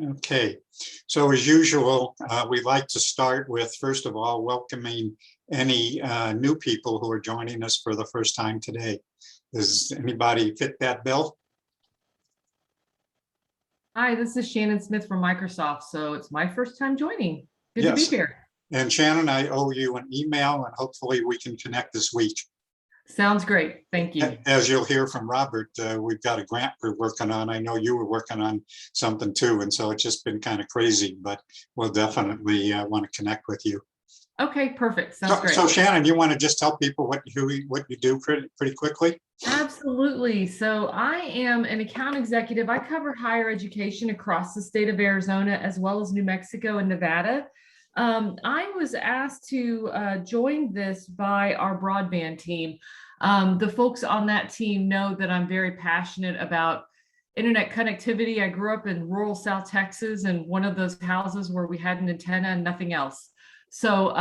Okay, so as usual, we'd like to start with, first of all, welcoming any new people who are joining us for the first time today. Does anybody fit that bill? Hi, this is Shannon Smith from Microsoft. So it's my first time joining. Good to be Yes. here. And Shannon, I owe you an email and hopefully we can connect this week. Sounds great. Thank you. As you'll hear from Robert, we've got a grant we're working on. I know you were working on something too. And so it's just been kind of crazy, but we'll definitely want to connect with you. Okay, perfect. Sounds great. So Shannon, you want to just tell people what you do pretty quickly? Absolutely. So I am an account executive. I cover higher education across the state of Arizona, as well as New Mexico and Nevada. I was asked to join this by our broadband team. The folks on that team know that I'm very passionate about internet connectivity. I grew up in rural South Texas and one of those houses where we had an antenna and nothing else. So,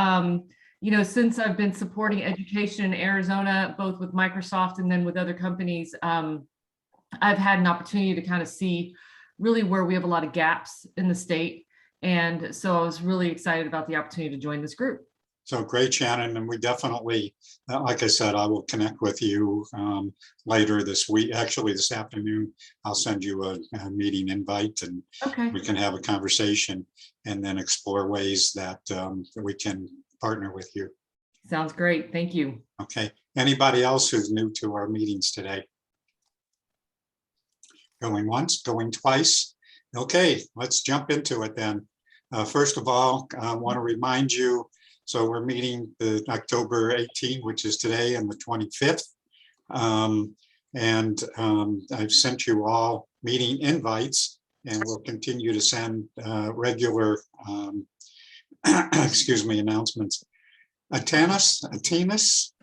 you know, since I've been supporting education in Arizona, both with Microsoft and then with other companies, I've had an opportunity to kind of see really where we have a lot of gaps in the state. And so I was really excited about the opportunity to join this group. So great, Shannon. And we definitely, like I said, I will connect with you later this week. Actually, this afternoon, I'll send you a meeting invite and we can have a conversation and then explore ways that we can partner with you. Sounds great. Thank you. Okay. Anybody else who's new to our meetings today? Going once, going twice. Okay, let's jump into it then. First of all, I want to remind you, so we're meeting the October 18, which is today, and the 25th. I've sent you all meeting invites and we'll continue to send regular, excuse me, announcements. Atenas,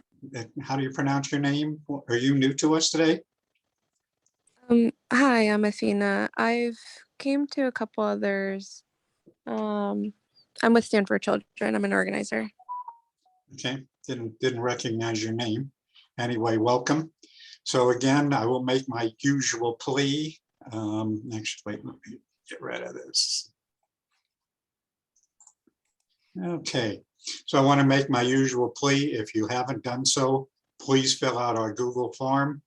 how do you pronounce your name? Are you new to us today? Hi, I'm Athena. I've came to a couple others. I'm with Stand for Children. I'm an organizer. Okay, didn't recognize your name. Anyway, welcome. So again, I will make my usual plea. Actually, let me get rid of this. Okay, so I want to make my usual plea. If you haven't done so, please fill out our Google form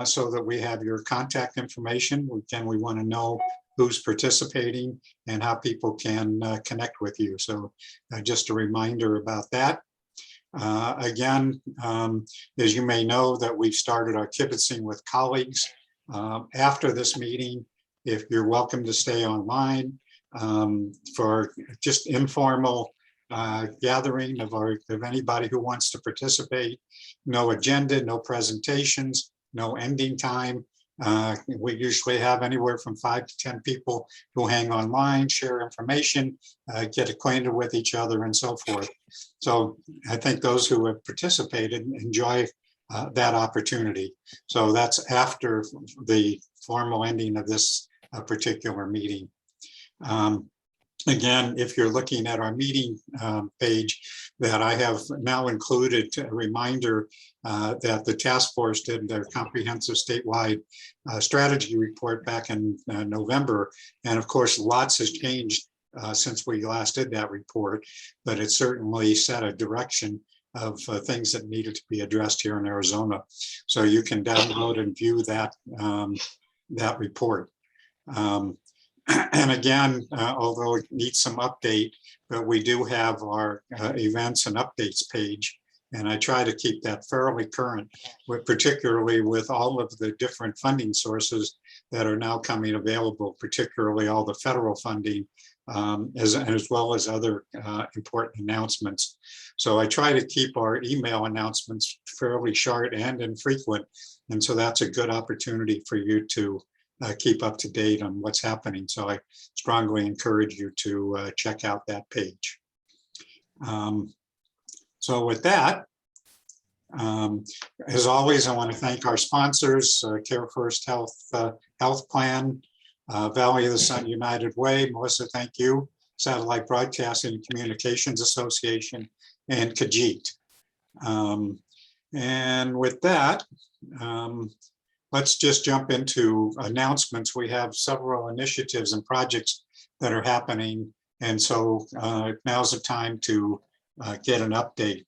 so that we have your contact information. We want to know who's participating and how people can connect with you. So just a reminder about that. Again, as you may know, that we've started our Kibitzing with colleagues. After this meeting, if you're welcome to stay online for just informal gathering of anybody who wants to participate. No agenda, no presentations, no ending time. We usually have anywhere from 5 to 10 people who hang online, share information, get acquainted with each other and so forth. So I think those who have participated enjoy that opportunity. So that's after the formal ending of this particular meeting. Again, if you're looking at our meeting page, that I have now included a reminder that the task force did their comprehensive statewide strategy report back in November. And of course, lots has changed since we last did that report, but it certainly set a direction of things that needed to be addressed here in Arizona. So you can download and view that, that report. And again, although it needs some update, but we do have our events and updates page. And I try to keep that fairly current, particularly with all of the different funding sources that are now coming available, particularly all the federal funding, as well as other important announcements. So I try to keep our email announcements fairly short and infrequent. And so that's a good opportunity for you to keep up to date on what's happening. So I strongly encourage you to check out that page. So with that, as always, I want to thank our sponsors, Care First Health Health Plan, Valley of the Sun United Way, Melissa, thank you, Satellite Broadcasting and Communications Association, and Khajiit. And with that, let's just jump into announcements. We have several initiatives and projects that are happening. And so now's the time to get an update.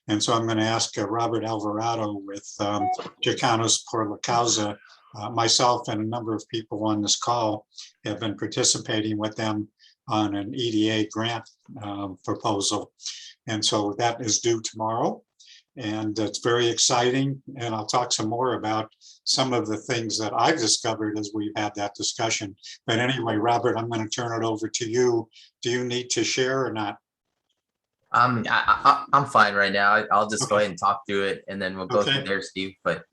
And so I'm going to ask Robert Alvarado with Chicanos por la Causa. Myself and a number of people on this call have been participating with them on an EDA grant proposal. And so that is due tomorrow. And it's very exciting. And I'll talk some more about some of the things that I've discovered as we've had that discussion. But anyway, Robert, I'm going to turn it over to you. Do you need to share or not? I'm fine right now. I'll just go ahead and talk through it, and then we'll go through there, Steve. But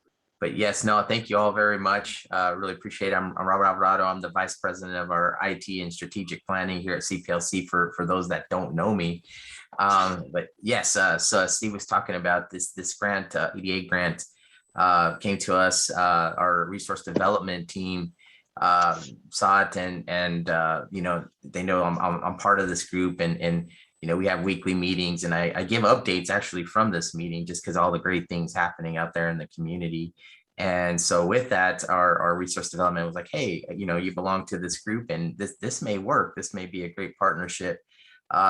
yes, no, thank you all very much. Really appreciate it. I'm Robert Alvarado. I'm the Vice President of our IT and Strategic Planning here at CPLC for those that don't know me. But yes, so Steve was talking about this grant, EDA grant, came to us. Our resource development team saw it, and you know, they know I'm part of this group, and you know, we have weekly meetings, and I give updates actually from this meeting just because all the great things happening out there in the community. And so with that, our resource development was like, hey, you know, you belong to this group, and this may work. This may be a great partnership.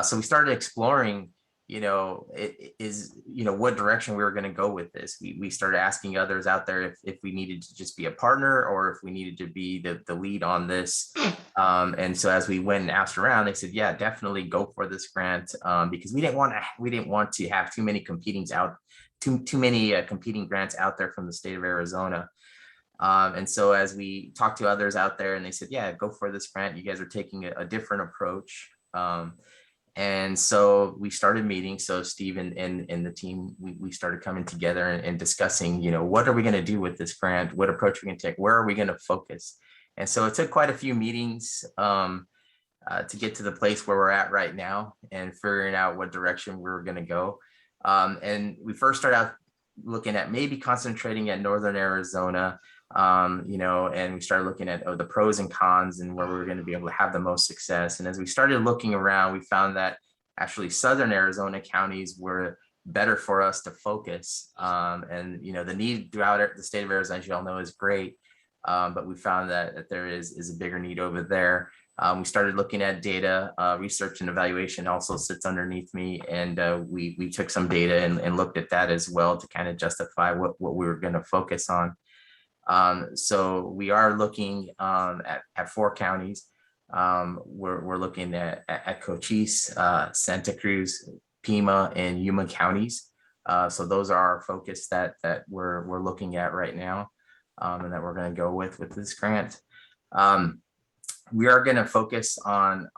So we started exploring, you know, what direction we were going to go with this. We started asking others out there if we needed to just be a partner or if we needed to be the lead on this. And so as we went and asked around, they said, yeah, definitely go for this grant, because we didn't want to have too many competing grants out there from the state of Arizona. And so as we talked to others out there, and they said, yeah, go for this grant. You guys are taking a different approach. And so we started meeting. So Steve and the team, we started coming together and discussing, you know, what are we going to do with this grant? What approach are we going to take? Where are we going to focus? And so it took quite a few meetings to get to the place where we're at right now and figuring out what direction we were going to go. And we first started out looking at maybe concentrating at Northern Arizona, you know, and we started looking at the pros and cons and where we were going to be able to have the most success. And as we started looking around, we found that actually Southern Arizona counties were better for us to focus. And, you know, the need throughout the state of Arizona, as you all know, is great. But we found that there is a bigger need over there. We started looking at data, research and evaluation also sits underneath me. And we took some data and looked at that as well to kind of justify what we were going to focus on. So we are looking at 4 counties. We're looking at Cochise, Santa Cruz, Pima, and Yuma counties. So those are our focus that we're looking at right now, and that we're going to go with this grant. We are going to focus on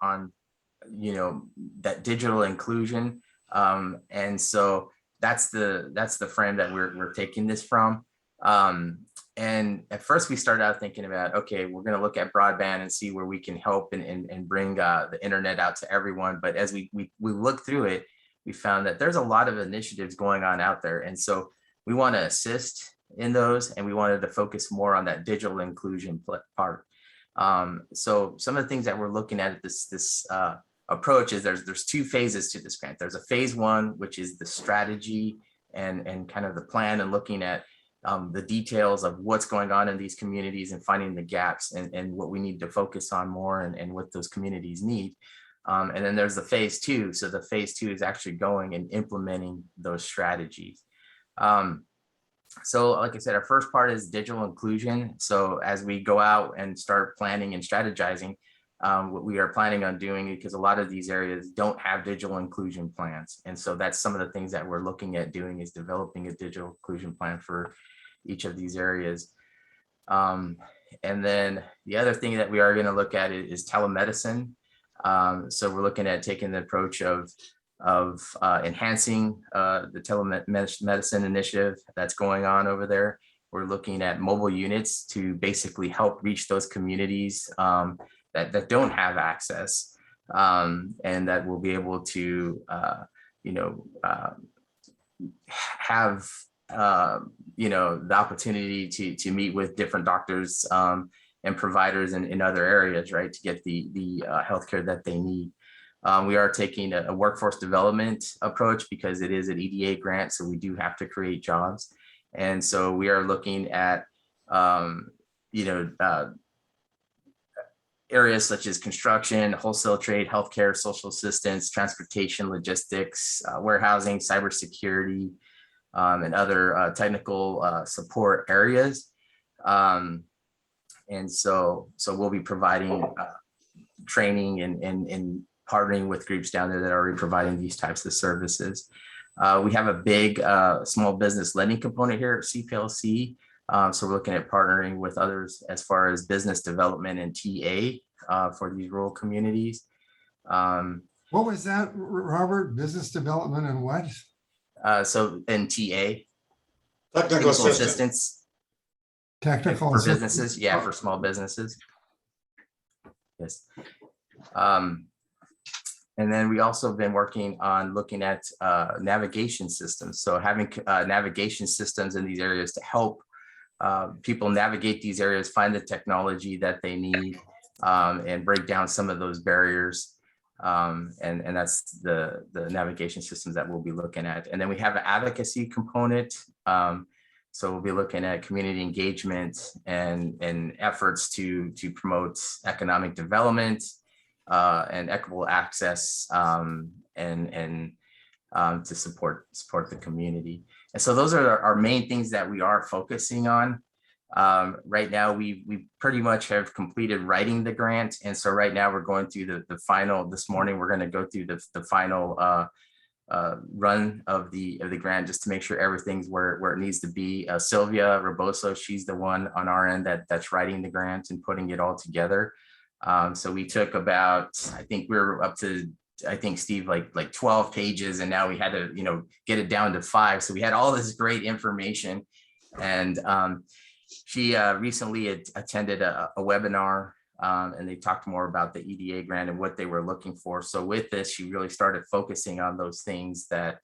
you know, that digital inclusion, and so that's the frame that we're taking this from. And at first we started out thinking about, okay, we're going to look at broadband and see where we can help and bring the internet out to everyone. But as we looked through it, we found that there's a lot of initiatives going on out there, and so we want to assist in those, and we wanted to focus more on that digital inclusion part. So some of the things that we're looking at this approach is there's 2 phases to this grant. There's a phase 1, which is the strategy and kind of the plan and looking at the details of what's going on in these communities and finding the gaps and what we need to focus on more and what those communities need. And then there's the phase 2. So the phase 2 is actually going and implementing those strategies. So like I said, our first part is digital inclusion. So as we go out and start planning and strategizing, what we are planning on doing, because a lot of these areas don't have digital inclusion plans. And so that's some of the things that we're looking at doing, is developing a digital inclusion plan for each of these areas. And then the other thing that we are going to look at is telemedicine. So we're looking at taking the approach of enhancing the telemedicine initiative that's going on over there. We're looking at mobile units to basically help reach those communities that don't have access, and that will be able to have the opportunity to meet with different doctors and providers in other areas, right, to get the healthcare that they need. We are taking a workforce development approach because it is an EDA grant, so we do have to create jobs. And so we are looking at you know, areas such as construction, wholesale trade, healthcare, social assistance, transportation, logistics, warehousing, cybersecurity, and other technical support areas. And so we'll be providing training and partnering with groups down there that are already providing these types of services. We have a big small business lending component here at CPLC. So we're looking at partnering with others as far as business development and TA for these rural communities. What was that, Robert? Business development and what? So in TA, Technical technical assistance. assistance Technical for assistance? businesses. Yeah, for small businesses. Yes. And then we also have been working on looking at navigation systems. So having navigation systems in these areas to help people navigate these areas, find the technology that they need, and break down some of those barriers. And that's the navigation systems that we'll be looking at. And then we have an advocacy component. So we'll be looking at community engagement and efforts to promote economic development and equitable access and to support the community. And so those are our main things that we are focusing on. Right now, we pretty much have completed writing the grant. And so right now we're going through the final, this morning, we're going to go through the final run of the grant just to make sure everything's where it needs to be. Sylvia Raboso, she's the one on our end that's writing the grant and putting it all together. So we took about, I think we were up to, I think Steve, like 12 pages, and now we had to, get it down to 5. So we had all this great information, and she recently attended a webinar, and they talked more about the EDA grant and what they were looking for. So with this, she really started focusing on those things that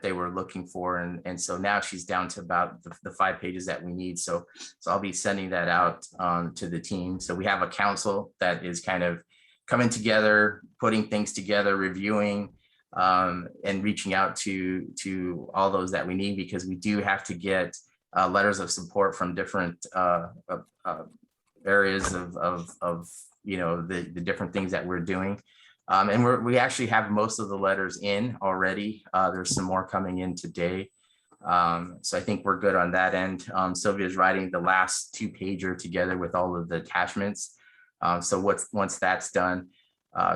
they were looking for. And so now she's down to about the 5 pages that we need. So I'll be sending that out to the team. So we have a council that is kind of coming together, putting things together, reviewing, and reaching out to all those that we need, because we do have to get letters of support from different areas of the different things that we're doing. And we actually have most of the letters in already. There's some more coming in today. So I think we're good on that end. Sylvia's writing the last 2-pager together with all of the attachments. So once that's done,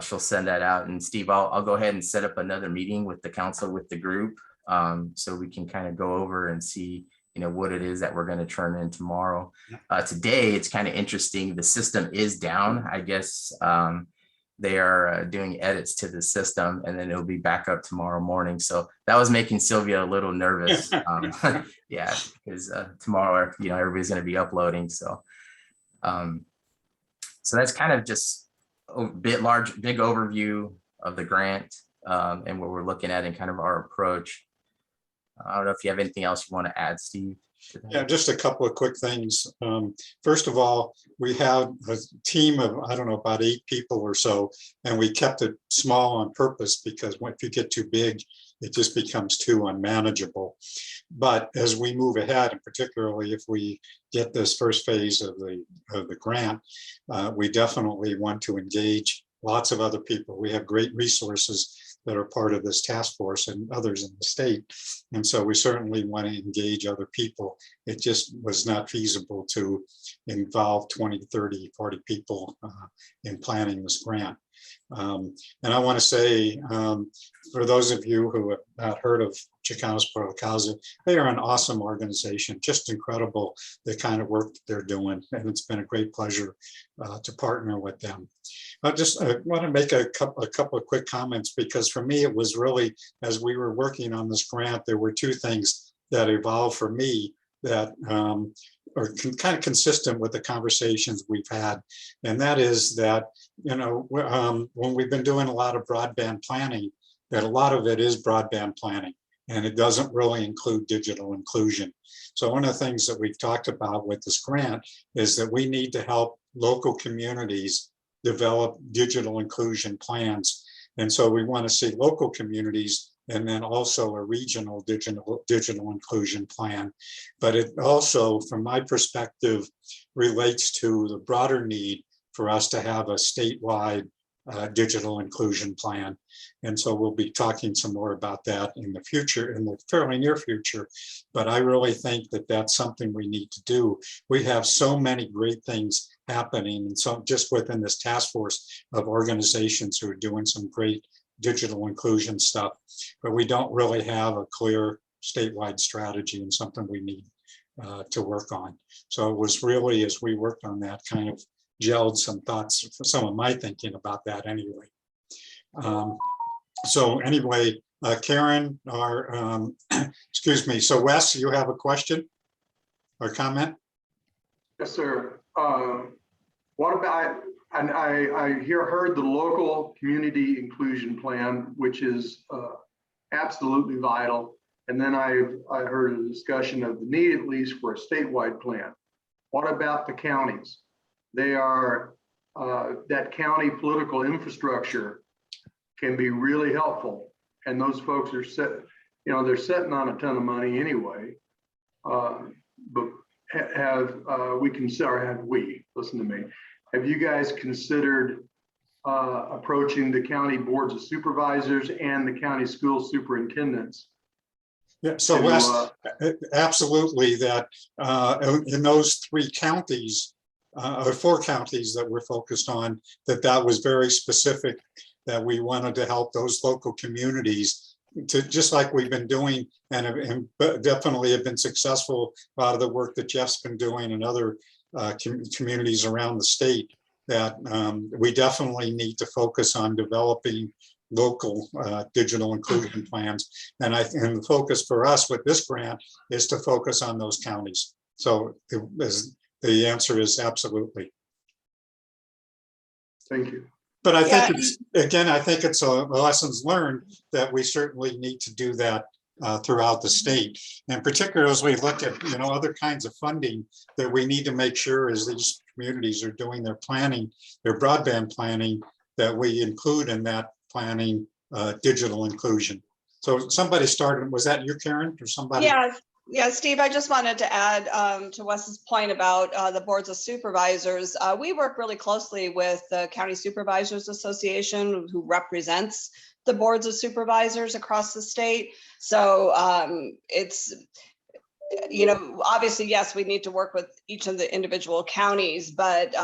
she'll send that out. And Steve, I'll go ahead and set up another meeting with the council, with the group, so we can kind of go over and see what it is that we're going to turn in tomorrow. Today, it's kind of interesting. The system is down. I guess they are doing edits to the system, and then it'll be back up tomorrow morning. So that was making Sylvia a little nervous. Yeah, because tomorrow, everybody's going to be uploading. So that's kind of just a big overview of the grant and what we're looking at and kind of our approach. I don't know if you have anything else you want to add, Steve. Yeah, just a couple of quick things. First of all, we have a team of, I don't know, about 8 people or so, and we kept it small on purpose because if you get too big, it just becomes too unmanageable. But as we move ahead, and particularly if we get this first phase of the grant, we definitely want to engage lots of other people. We have great resources that are part of this task force and others in the state. And so we certainly want to engage other people. It just was not feasible to involve 20, 30, 40 people in planning this grant. And I want to say, for those of you who have not heard of Chicanos por la Causa, they are an awesome organization, just incredible the kind of work that they're doing. And it's been a great pleasure to partner with them. I want to make a couple of quick comments, because for me, it was really, as we were working on this grant, there were 2 things that evolved for me that are kind of consistent with the conversations we've had. And that is that, when we've been doing a lot of broadband planning, that a lot of it is broadband planning, and it doesn't really include digital inclusion. So one of the things that we've talked about with this grant is that we need to help local communities develop digital inclusion plans. And so we want to see local communities and then also a regional digital inclusion plan. But it also, from my perspective, relates to the broader need for us to have a statewide digital inclusion plan. And so we'll be talking some more about that in the future, in the fairly near future. But I really think that that's something we need to do. We have so many great things happening. And so just within this task force of organizations who are doing some great digital inclusion stuff, but we don't really have a clear statewide strategy, and something we need to work on. So it was really, as we worked on that, kind of gelled some thoughts, some of my thinking about that anyway. So anyway, Karen, or excuse me, so Wes, you have a question or comment? Yes, sir. What about, and I heard the local community inclusion plan, which is absolutely vital. And then I heard a discussion of the need, at least, for a statewide plan. What about the counties? They are, that county political infrastructure can be really helpful. And those folks are they're sitting on a ton of money anyway. But listen to me, have you guys considered approaching the county boards of supervisors and the county school superintendents? Yeah, so Wes, absolutely, that in those 3 counties, or 4 counties that we're focused on, that was very specific, that we wanted to help those local communities to, just like we've been doing, and definitely have been successful. A lot of the work that Jeff's been doing and other communities around the state, that we definitely need to focus on developing local digital inclusion plans. And the focus for us with this grant is to focus on those counties. So the answer is absolutely. Thank you. But I think it's, again, I think it's a lessons learned that we certainly need to do that throughout the state. And particularly as we look at, other kinds of funding, that we need to make sure as these communities are doing their planning, their broadband planning, that we include in that planning digital inclusion. So somebody started, was that you, Karen, or somebody? Yeah, Steve, I just wanted to add to Wes's point about the boards of supervisors. We work really closely with the County Supervisors Association, who represents the boards of supervisors across the state. So it's, obviously, yes, we need to work with each of the individual counties, but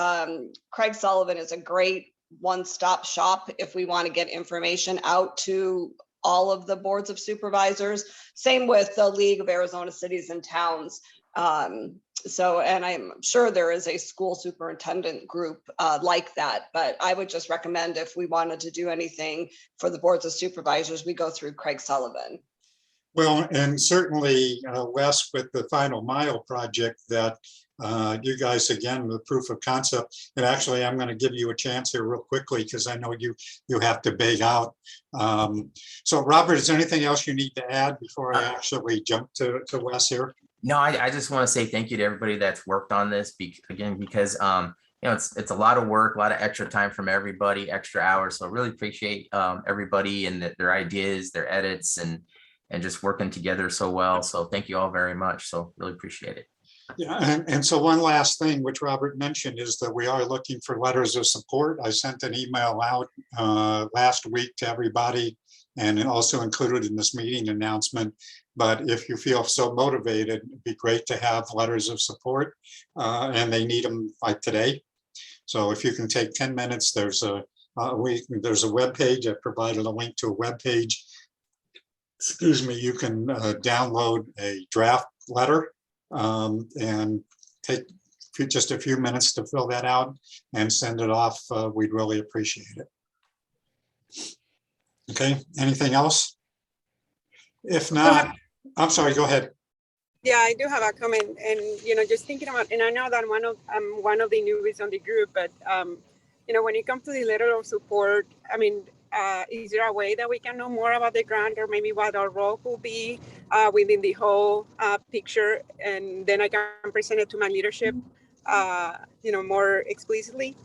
Craig Sullivan is a great one-stop shop if we want to get information out to all of the boards of supervisors. Same with the League of Arizona Cities and Towns. And I'm sure there is a school superintendent group like that, but I would just recommend, if we wanted to do anything for the boards of supervisors, we go through Craig Sullivan. Well, and certainly, Wes, with the Final Mile project, that you guys, again, the proof of concept, and actually I'm going to give you a chance here real quickly, because I know you have to beg out. So Robert, is there anything else you need to add before I actually jump to Wes here? No, I just want to say thank you to everybody that's worked on this, because it's a lot of work, a lot of extra time from everybody, extra hours. So I really appreciate everybody and their ideas, their edits, and just working together so well. So thank you all very much. So really appreciate it. Yeah, and so one last thing, which Robert mentioned, is that we are looking for letters of support. I sent an email out last week to everybody, and also included in this meeting announcement. But if you feel so motivated, it'd be great to have letters of support, and they need them like today. So if you can take 10 minutes, there's a web page. I provided a link to a web page. Excuse me, you can download a draft letter and take just a few minutes to fill that out and send it off. We'd really appreciate it. Okay, anything else? If not, I'm sorry, go ahead. Yeah, I do have a comment, and just thinking about, and I know that I'm one of the newbies on the group, but when it comes to the letter of support, I mean, is there a way that we can know more about the grant, or maybe what our role will be within the whole picture, and then I can present it to my leadership, more explicitly?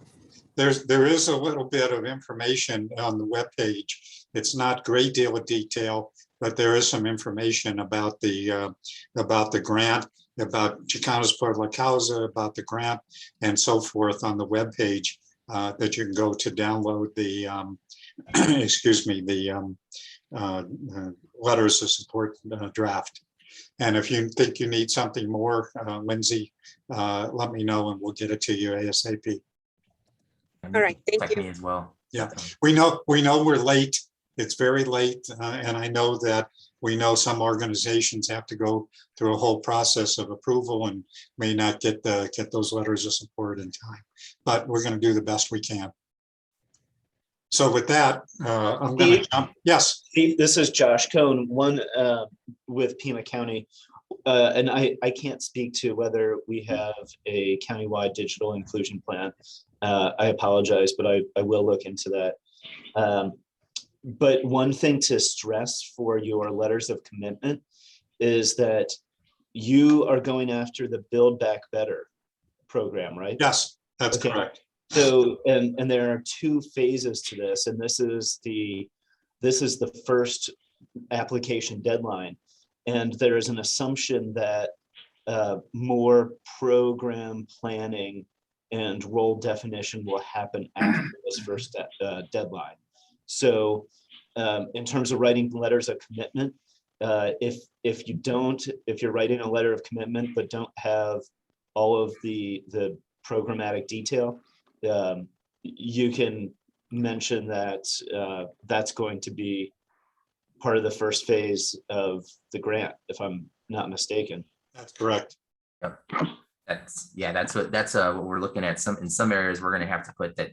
There is a little bit of information on the webpage. It's not a great deal of detail, but there is some information about the grant, about Chicanos por la Causa, about the grant, and so forth on the webpage that you can go to download the excuse me, the letters of support draft. And if you think you need something more, Lindsay, let me know and we'll get it to you ASAP. All right, thank Like you. me as well. Yeah, we know we're late. It's very late, and I know that we know some organizations have to go through a whole process of approval and may not get those letters of support in time. But we're going to do the best we can. So with that, I'm going to jump. Yes. Steve, this is Josh Cohn, with Pima County. And I can't speak to whether we have a countywide digital inclusion plan. I apologize, but I will look into that. But one thing to stress for your letters of commitment is that you are going after the Build Back Better program, right? Yes, that's Okay. correct. So, and there are two phases to this, and this is the first application deadline. And there is an assumption that more program planning and role definition will happen after this first deadline. So in terms of writing letters of commitment, if you're writing a letter of commitment but don't have all of the programmatic detail, you can mention that that's going to be part of the first phase of the grant, if I'm not mistaken. That's correct. Yep. That's what we're looking at. In some areas, we're going to have to put that,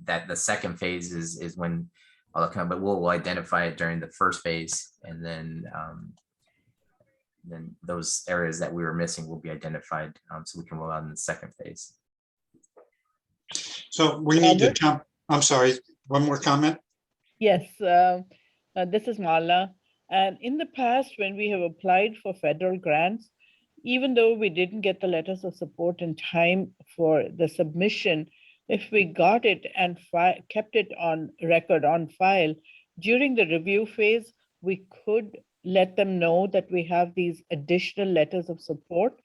that the second phase is when all come, but we'll identify it during the first phase, and then those areas that we were missing will be identified, so we can roll out in the second phase. So we need to jump. I'm sorry, one more comment? Yes, this is Marla. And in the past, when we have applied for federal grants, even though we didn't get the letters of support in time for the submission, if we got it and kept it on record, on file, during the review phase, we could let them know that we have these additional letters of support.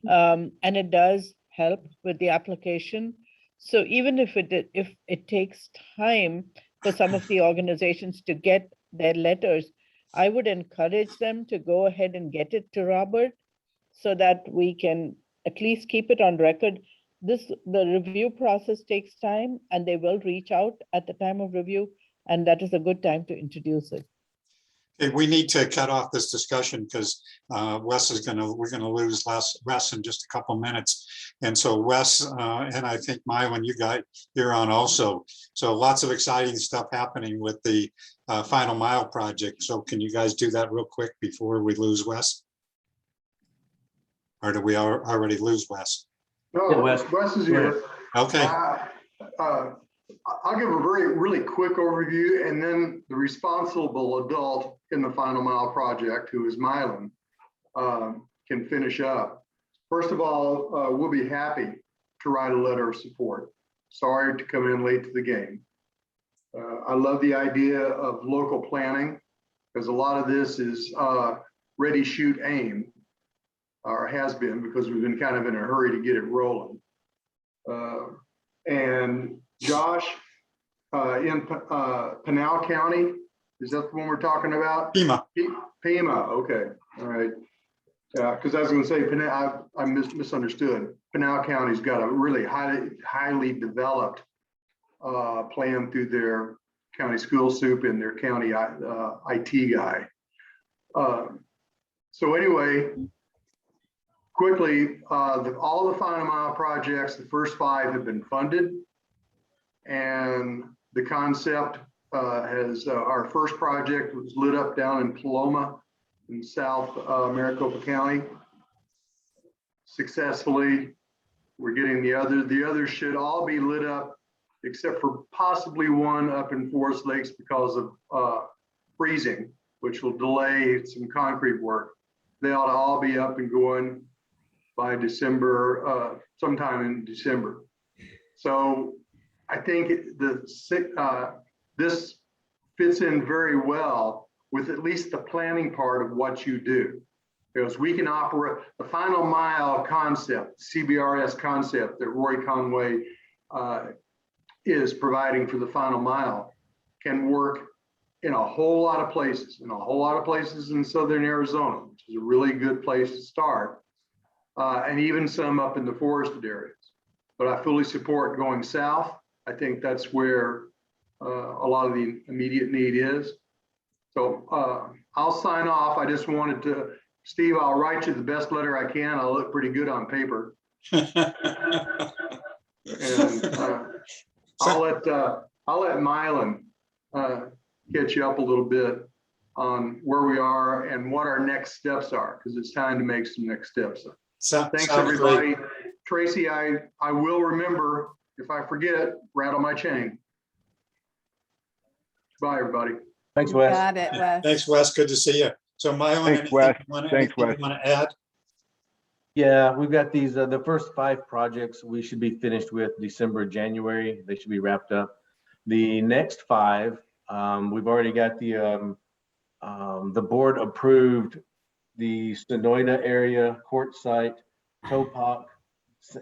And it does help with the application. So even if it takes time for some of the organizations to get their letters, I would encourage them to go ahead and get it to Robert so that we can at least keep it on record. The review process takes time, and they will reach out at the time of review, and that is a good time to introduce it. Okay, we need to cut off this discussion because we're going to lose Wes in just a couple minutes. And so Wes, and I think Mylan, you're on also. So lots of exciting stuff happening with the Final Mile project. So can you guys do that real quick before we lose Wes? Or do we already lose Wes? No, Yeah, Wes. Wes is here. Okay. I'll give a really quick overview, and then the responsible adult in the Final Mile project, who is Mylan, can finish up. First of all, we'll be happy to write a letter of support. Sorry to come in late to the game. I love the idea of local planning, because a lot of this is ready, shoot, aim, or has been, because we've been kind of in a hurry to get it rolling. And Josh, in Pinal County, is that the one we're talking about? Pima. Pima, okay, all right. Yeah, because I was going to say, I misunderstood. Pinal County's got a really highly developed plan through their county school soup and their county IT guy. So anyway, quickly, all the Final Mile projects, the first 5 have been funded. And the concept has, our first project was lit up down in Paloma in South Maricopa County. Successfully, we're getting the others should all be lit up except for possibly one up in Forest Lakes because of freezing, which will delay some concrete work. They ought to all be up and going by December, sometime in December. So I think this fits in very well with at least the planning part of what you do. Because we can operate the final mile concept, CBRS concept that Roy Conway is providing for the final mile can work in a whole lot of places, in southern Arizona, which is a really good place to start, and even some up in the forested areas. But I fully support going south. I think that's where a lot of the immediate need is. So I'll sign off. I just wanted to, Steve, I'll write you the best letter I can. I'll look pretty good on paper. And I'll let Mylan catch you up a little bit on where we are and what our next steps are, because it's time to make some next steps. Thanks, everybody. Tracy, I will remember. If I forget, rattle my chain. Bye, everybody. Thanks, Wes. Got it, Wes. Thanks, Wes. Good to see you. So Mylan, Thanks, Wes. Anything you want to add? Yeah, we've got these, the first 5 projects we should be finished with December, January. They should be wrapped up. The next 5, we've already got the board approved the Sonoyta area, Quartzsite, Topak,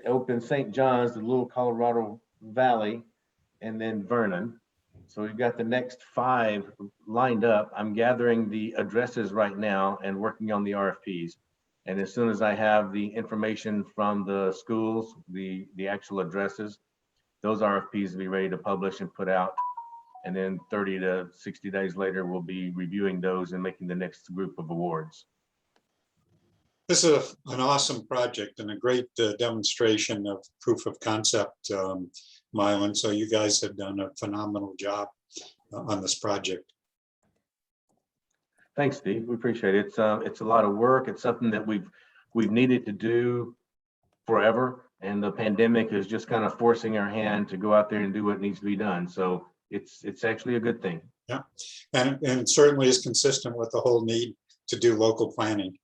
open St. John's, the Little Colorado Valley, and then Vernon. So we've got the next 5 lined up. I'm gathering the addresses right now and working on the RFPs. And as soon as I have the information from the schools, the actual addresses, those RFPs will be ready to publish and put out. And then 30 to 60 days later, we'll be reviewing those and making the next group of awards. This is an awesome project and a great demonstration of proof of concept, Mylan. So you guys have done a phenomenal job on this project. Thanks, Steve. We appreciate it. It's a lot of work. It's something that we've needed to do forever, and the pandemic is just kind of forcing our hand to go out there and do what needs to be done. So it's actually a good thing. Yeah, and certainly is consistent with the whole need to do local planning.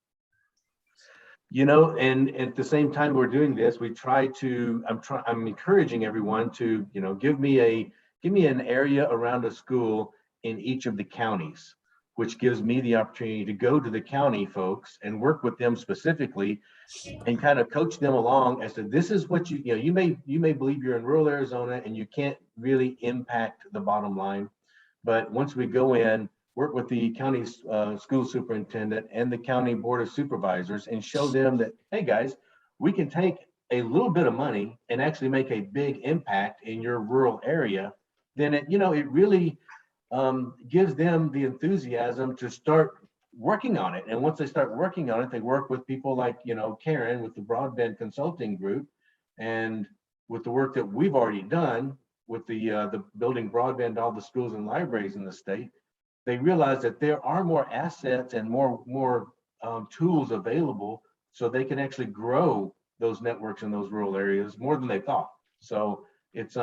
You know, and at the same time we're doing this, we try to, I'm encouraging everyone to, you know, give me an area around a school in each of the counties, which gives me the opportunity to go to the county folks and work with them specifically and kind of coach them along as to this is what you know, you may believe you're in rural Arizona and you can't really impact the bottom line. But once we go in, work with the county school superintendent and the county board of supervisors and show them that, hey guys, we can take a little bit of money and actually make a big impact in your rural area, then it, you know, it really gives them the enthusiasm to start working on it. And once they start working on it, they work with people like, you know, Karen with the Broadband Consulting Group, and with the work that we've already done with the building broadband to all the schools and libraries in the state. They realize that there are more assets and more tools available, so they can actually grow those networks in those rural areas more than they thought. So it's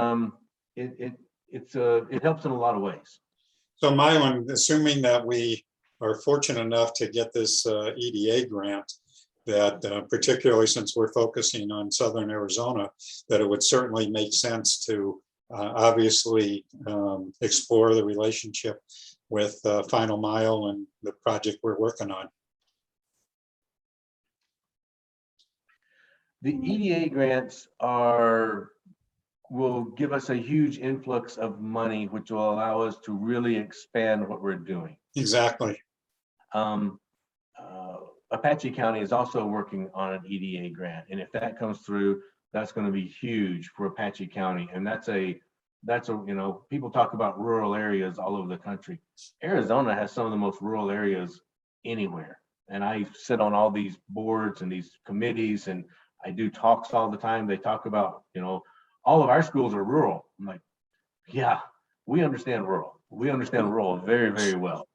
it helps in a lot of ways. So Mylan, assuming that we are fortunate enough to get this EDA grant, that particularly since we're focusing on Southern Arizona, that it would certainly make sense to obviously explore the relationship with Final Mile and the project we're working on. The EDA grants will give us a huge influx of money, which will allow us to really expand what we're doing. Exactly. Apache County is also working on an EDA grant, and if that comes through, that's going to be huge for Apache County. And that's a you know, people talk about rural areas all over the country. Arizona has some of the most rural areas anywhere, and I sit on all these boards and these committees, and I do talks all the time. They talk about, you know, all of our schools are rural. I'm like, yeah, we understand rural. We understand rural very, very well.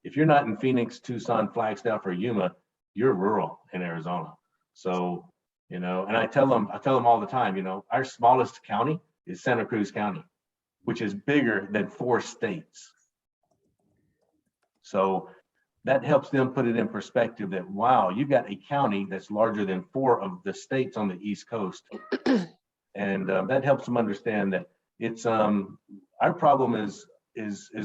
If you're not in Phoenix, Tucson, Flagstaff, or Yuma, you're rural in Arizona. So, you know, and I tell them all the time, you know, our smallest county is Santa Cruz County, which is bigger than 4 states. So that helps them put it in perspective that, wow, you've got a county that's larger than 4 of the states on the East Coast. And that helps them understand that it's our problem is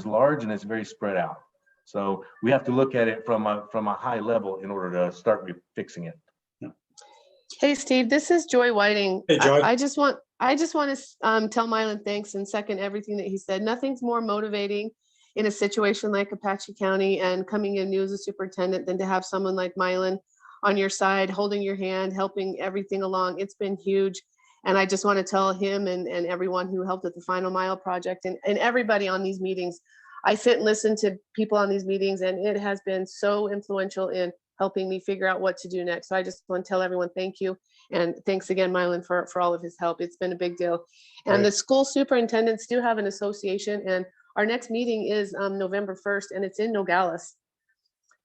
large and it's very spread out. So we have to look at it from a high level in order to start fixing it. Hey, Steve, this is Joy Whiting. Hey, Joy. I just want to tell Mylan thanks and second everything that he said. Nothing's more motivating in a situation like Apache County and coming in new as a superintendent than to have someone like Mylan on your side, holding your hand, helping everything along. It's been huge. And I just want to tell him and everyone who helped with the Final Mile project and everybody on these meetings. I sit and listen to people on these meetings, and it has been so influential in helping me figure out what to do next. So I just want to tell everyone thank you. And thanks again, Mylan, for all of his help. It's been a big deal. And Right. the school superintendents do have an association, and our next meeting is November 1st, and it's in Nogales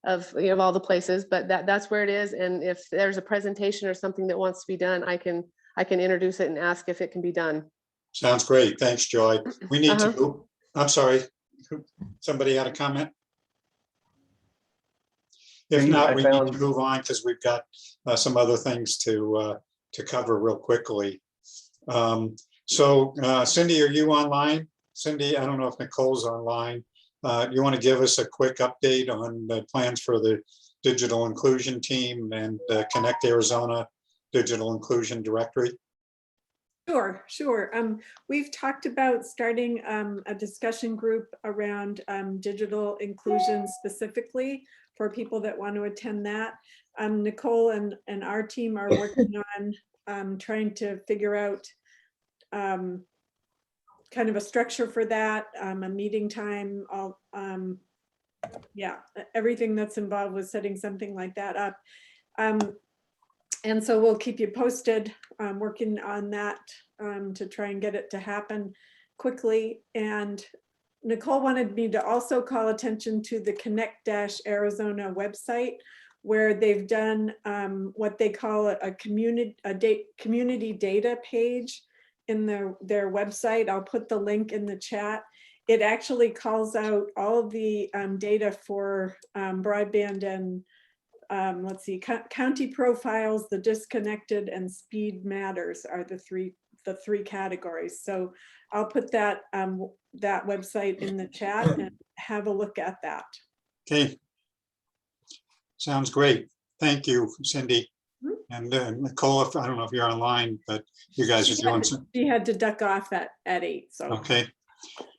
of all the places, but that's where it is. And if there's a presentation or something that wants to be done, I can introduce it and ask if it can be done. Sounds great. Thanks, Joy. We need to move. I'm sorry. Somebody had a comment? If not, we need to move on because we've got some other things to cover real quickly. So Cindy, are you online? Cindy, I don't know if Nicole's online. You want to give us a quick update on the plans for the digital inclusion team and Connect Arizona Digital Inclusion Directory? Sure. We've talked about starting a discussion group around digital inclusion specifically for people that want to attend that. Nicole and our team are working on trying to figure out kind of a structure for that, a meeting time, everything that's involved with setting something like that up. And so we'll keep you posted, working on that to try and get it to happen quickly. And Nicole wanted me to also call attention to the Connect-Arizona website, where they've done what they call a community data page in their website. I'll put the link in the chat. It actually calls out all of the data for broadband and let's see, county profiles, the disconnected, and speed matters are the three categories. So I'll put that website in the chat and have a look at that. Okay. Sounds great. Thank you, Cindy. And Nicole, I don't know if you're online, but you guys are doing some. She had to duck off at 8. So Okay.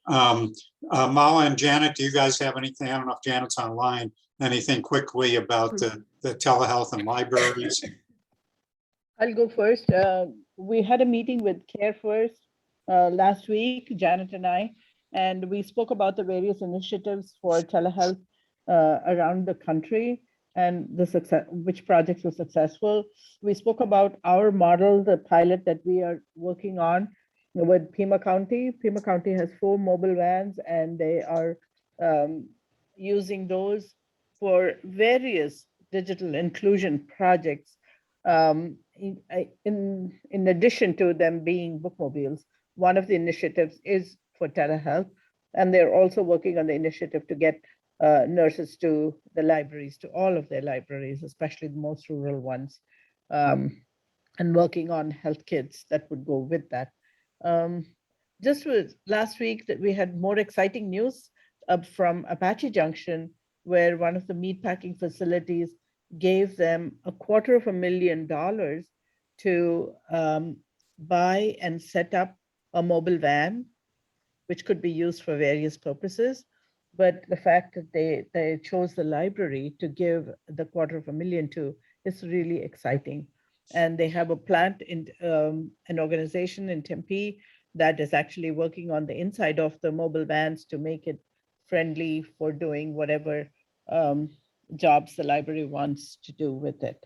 Mala and Janet, do you guys have anything? I don't know if Janet's online. Anything quickly about the telehealth and libraries? I'll go first. We had a meeting with Care First last week, Janet and I, and we spoke about the various initiatives for telehealth around the country and the success, which projects were successful. We spoke about our model, the pilot that we are working on with Pima County. Pima County has 4 mobile vans, and they are using those for various digital inclusion projects. In addition to them being bookmobiles, one of the initiatives is for telehealth, and they're also working on the initiative to get nurses to the libraries, to all of their libraries, especially the most rural ones, and working on health kits that would go with that. Just last week that we had more exciting news from Apache Junction, where one of the meatpacking facilities gave them $250,000 to buy and set up a mobile van, which could be used for various purposes. But the fact that they chose the library to give the $250,000 to is really exciting. And they have a plant in an organization in Tempe that is actually working on the inside of the mobile vans to make it friendly for doing whatever jobs the library wants to do with it.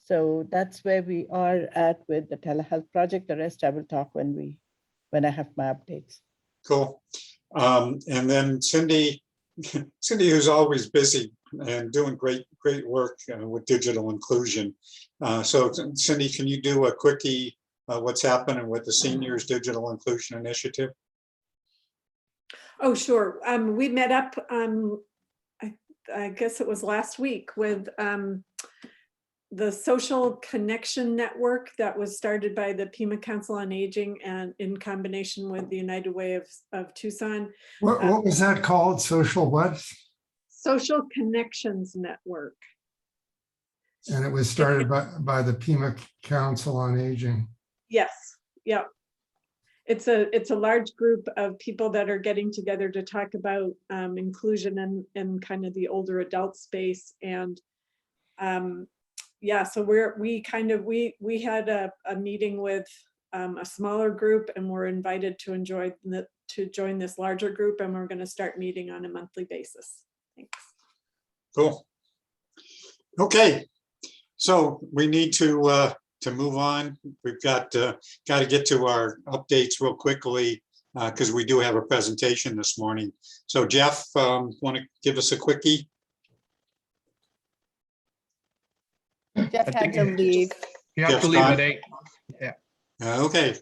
So that's where we are at with the telehealth project. The rest I will talk when I have my updates. Cool. And then Cindy, who's always busy and doing great work with digital inclusion. So Cindy, can you do a quickie what's happening with the Seniors Digital Inclusion Initiative? Oh, sure. We met up, I guess it was last week, with the Social Connection Network that was started by the Pima Council on Aging and in combination with the United Way of Tucson. What was that called? Social what? Social Connections Network. And it was started by the Pima Council on Aging. Yes, yeah. It's a large group of people that are getting together to talk about inclusion in kind of the older adult space. And yeah, so we had a meeting with a smaller group, and we're invited to join this larger group, and we're going to start meeting on a monthly basis. Thanks. Cool. Okay, so we need to move on. We've got to get to our updates real quickly because we do have a presentation this morning. So Jeff, want to give us a quickie? Jeff had to leave. You have to leave at 8. Yeah. Okay.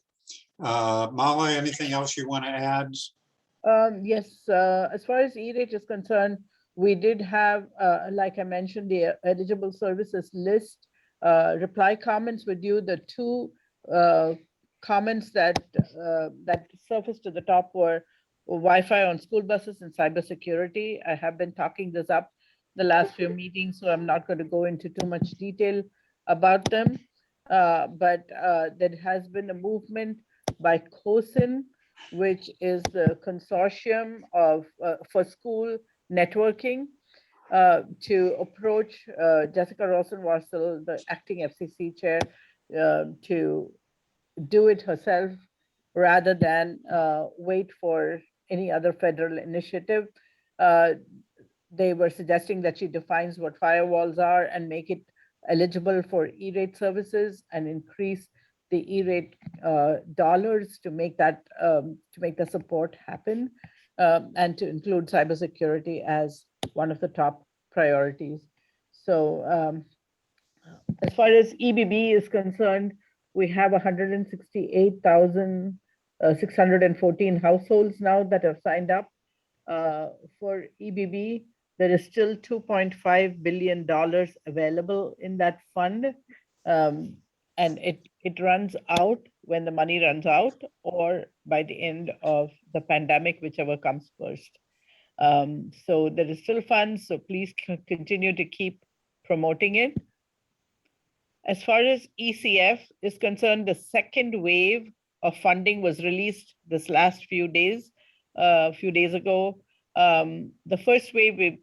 Mala, anything else you want to add? Yes, as far as E-rate is concerned, we did have, like I mentioned, the eligible services list. Reply comments were due. The two comments that surfaced to the top were Wi-Fi on school buses and cybersecurity. I have been talking this up the last few meetings, so I'm not going to go into too much detail about them. But there has been a movement by COSIN, which is the consortium of for school networking, to approach Jessica Rosenworcel, the acting FCC chair, to do it herself rather than wait for any other federal initiative. They were suggesting that she defines what firewalls are and make it eligible for E-rate services and increase the E-rate dollars to make that the support happen, and to include cybersecurity as one of the top priorities. So as far as EBB is concerned, we have 168,614 households now that have signed up for EBB. There is still $2.5 billion available in that fund. And it runs out when the money runs out, or by the end of the pandemic, whichever comes first. So there is still funds, so please continue to keep promoting it. As far as ECF is concerned, the second wave of funding was released this last few days ago. The first wave we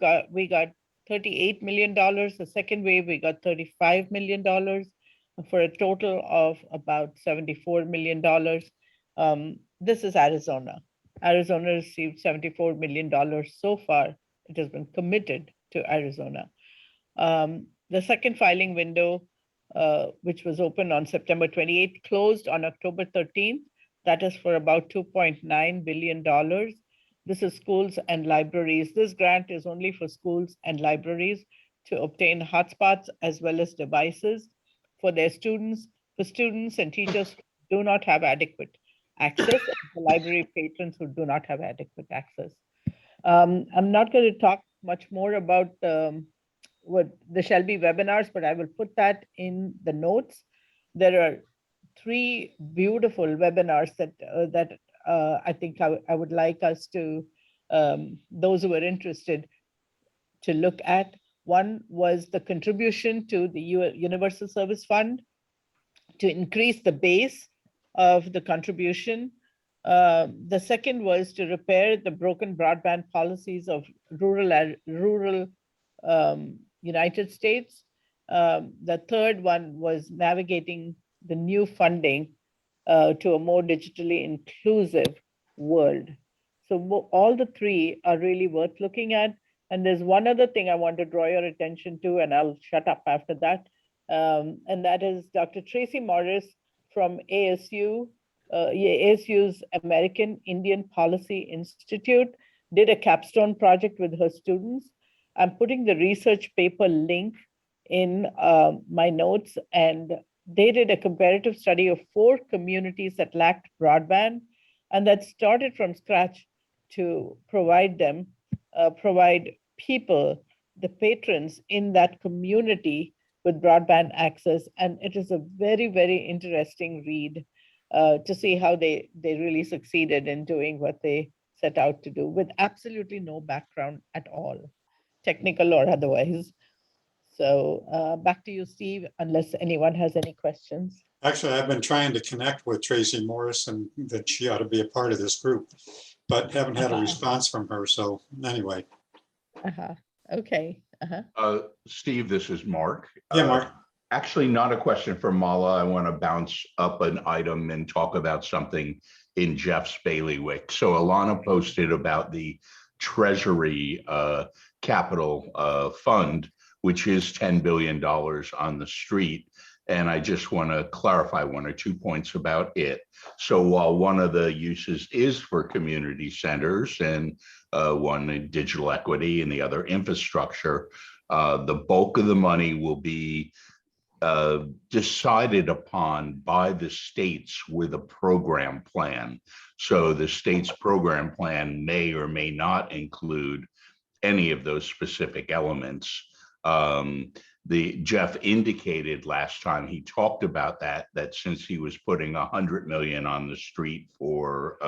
got $38 million. The second wave we got $35 million, for a total of about $74 million. This is Arizona. Arizona received $74 million so far. It has been committed to Arizona. The second filing window, which was open on September 28th, closed on October 13th. That is for about $2.9 billion. This is schools and libraries. This grant is only for schools and libraries to obtain hotspots as well as devices for their students, and teachers who do not have adequate access, and for library patrons who do not have adequate access. I'm not going to talk much more about what the Shelby webinars, but I will put that in the notes. There are 3 beautiful webinars that I think I would like us to, those who are interested, to look at. One was the contribution to the Universal Service Fund to increase the base of the contribution. The second was to repair the broken broadband policies of rural United States. The third one was navigating the new funding to a more digitally inclusive world. So all the 3 are really worth looking at. And there's one other thing I want to draw your attention to, and I'll shut up after that. And that is Dr. Tracy Morris from ASU, ASU's American Indian Policy Institute, did a capstone project with her students. I'm putting the research paper link in my notes, and they did a comparative study of 4 communities that lacked broadband, and that started from scratch to provide people, the patrons in that community, with broadband access. And it is a very, very interesting read to see how they really succeeded in doing what they set out to do with absolutely no background at all. technical or otherwise. So back to you, Steve, unless anyone has any questions. Actually, I've been trying to connect with Tracy Morrison, that she ought to be a part of this group, but haven't had a response from her. So anyway. Okay. Steve, this is Mark. Yeah, Mark. Actually, not a question for Mala. I want to bounce up an item and talk about something in Jeff's bailiwick. So Alana posted about the Treasury Capital Fund, which is $10 billion on the street. And I just want to clarify 1 or 2 points about it. So while one of the uses is for community centers and one in digital equity and the other infrastructure, the bulk of the money will be decided upon by the states with a program plan. So the state's program plan may or may not include any of those specific elements. Jeff indicated last time he talked about that since he was putting 100 million on the street for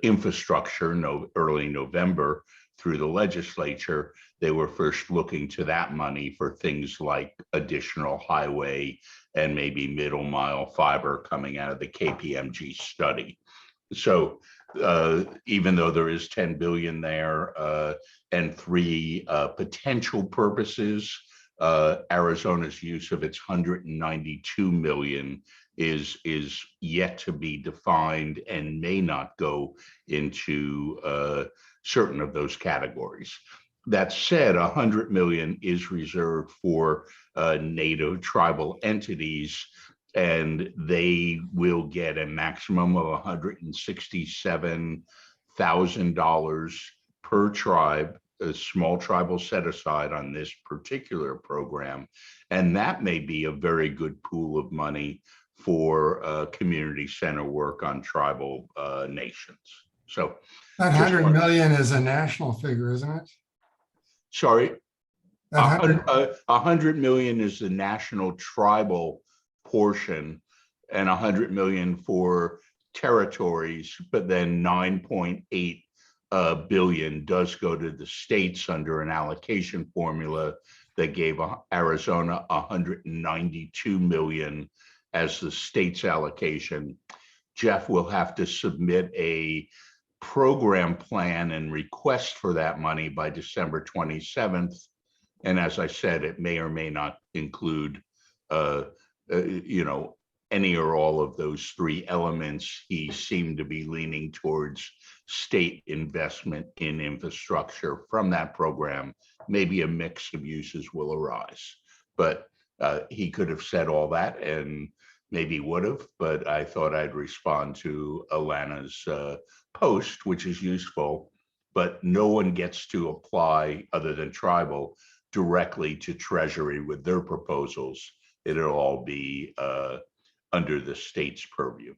infrastructure early November through the legislature, they were first looking to that money for things like additional highway and maybe middle mile fiber coming out of the KPMG study. So even though there is 10 billion there and 3 potential purposes, Arizona's use of its 192 million is yet to be defined and may not go into certain of those categories. That said, 100 million is reserved for native tribal entities, and they will get a maximum of $167,000 per tribe, a small tribal set aside on this particular program. And that may be a very good pool of money for community center work on tribal nations. So that 100 million is a national figure, isn't it? Sorry, 100 million is the national tribal portion and 100 million for territories, but then 9.8 billion does go to the states under an allocation formula that gave Arizona 192 million as the state's allocation. Jeff will have to submit a program plan and request for that money by December 27th. And as I said, it may or may not include, any or all of those 3 elements. He seemed to be leaning towards state investment in infrastructure from that program. Maybe a mix of uses will arise, but he could have said all that and maybe would have, but I thought I'd respond to Alana's post, which is useful, but no one gets to apply other than tribal directly to Treasury with their proposals. It'll all be under the state's purview.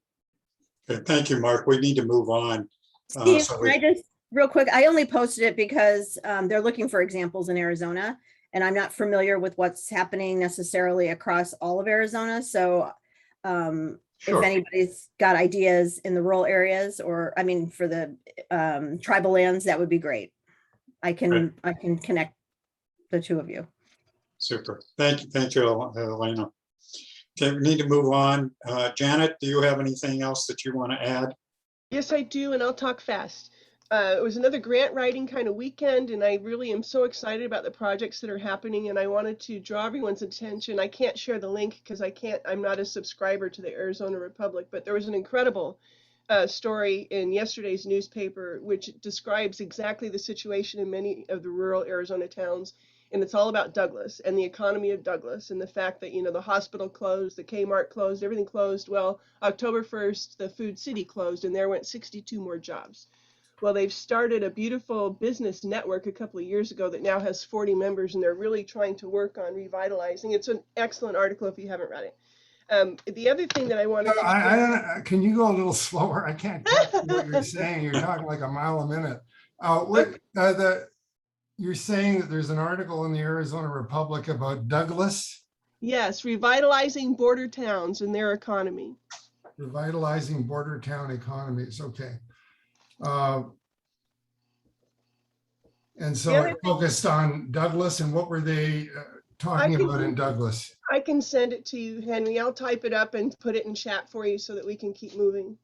Okay, thank you, Mark. We need to move on. Steve, can I just real quick, I only posted it because they're looking for examples in Arizona, and I'm not familiar with what's happening necessarily across all of Arizona. So if anybody's got ideas in the rural areas, or I mean, for the tribal lands, that would be great. I can connect the 2 of you. Super. Thank you, Elena. Okay, we need to move on. Janet, do you have anything else that you want to add? Yes, I do, and I'll talk fast. It was another grant writing kind of weekend, and I really am so excited about the projects that are happening, and I wanted to draw everyone's attention. I can't share the link because I'm not a subscriber to the Arizona Republic, but there was an incredible story in yesterday's newspaper which describes exactly the situation in many of the rural Arizona towns. And it's all about Douglas and the economy of Douglas and the fact that, the hospital closed, the Kmart closed, everything closed. Well, October 1st, the Food City closed, and there went 62 more jobs. Well, they've started a beautiful business network a couple of years ago that now has 40 members, and they're really trying to work on revitalizing. It's an excellent article if you haven't read it. The other thing that I wanted to I don't, can you go a little slower? I can't catch what you're saying. You're talking like a mile a minute. You're saying that there's an article in the Arizona Republic about Douglas? Yes, revitalizing border towns and their economy. Revitalizing border town economies. Okay. And The so other it focused on Douglas, and what were they talking can- about in Douglas? I can send it to you, Henry. I'll type it up and put it in chat for you so that we can keep moving.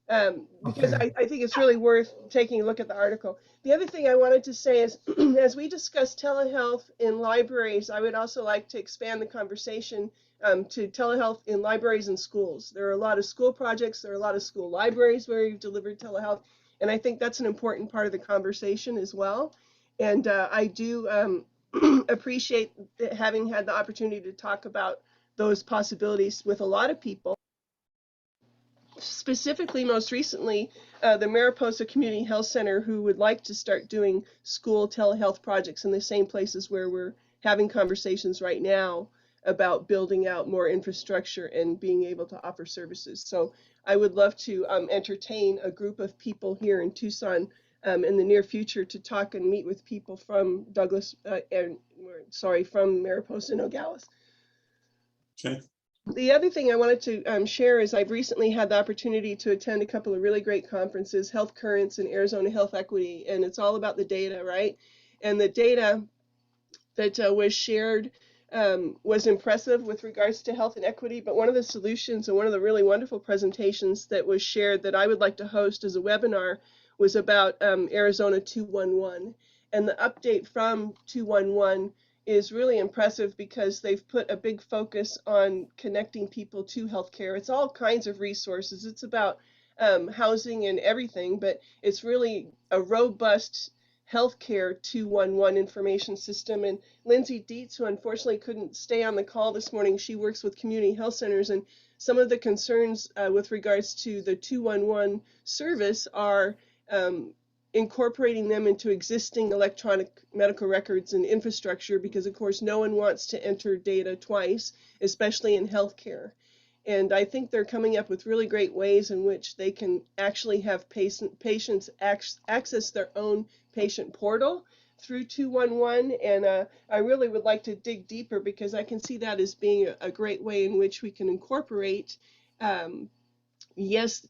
Because Okay. I think it's really worth taking a look at the article. The other thing I wanted to say is, as we discuss telehealth in libraries, I would also like to expand the conversation to telehealth in libraries and schools. There are a lot of school projects, there are a lot of school libraries where you've delivered telehealth, and I think that's an important part of the conversation as well. And I do appreciate having had the opportunity to talk about those possibilities with a lot of people. Specifically, most recently, the Mariposa Community Health Center, who would like to start doing school telehealth projects in the same places where we're having conversations right now about building out more infrastructure and being able to offer services. So I would love to entertain a group of people here in Tucson in the near future to talk and meet with people from Douglas, from Mariposa and Nogales. Okay. The other thing I wanted to share is I've recently had the opportunity to attend a couple of really great conferences, Health Currents and Arizona Health Equity, and it's all about the data, right? And the data that was shared was impressive with regards to health and equity, but one of the solutions and one of the really wonderful presentations that was shared that I would like to host as a webinar was about Arizona 211. And the update from 211 is really impressive because they've put a big focus on connecting people to healthcare. It's all kinds of resources. It's about housing and everything, but it's really a robust healthcare 211 information system. And Lindsay Dietz, who unfortunately couldn't stay on the call this morning, she works with community health centers, and some of the concerns with regards to the 211 service are incorporating them into existing electronic medical records and infrastructure, because of course no one wants to enter data twice, especially in healthcare. And I think they're coming up with really great ways in which they can actually have patients access their own patient portal through 211. And I really would like to dig deeper, because I can see that as being a great way in which we can incorporate yes,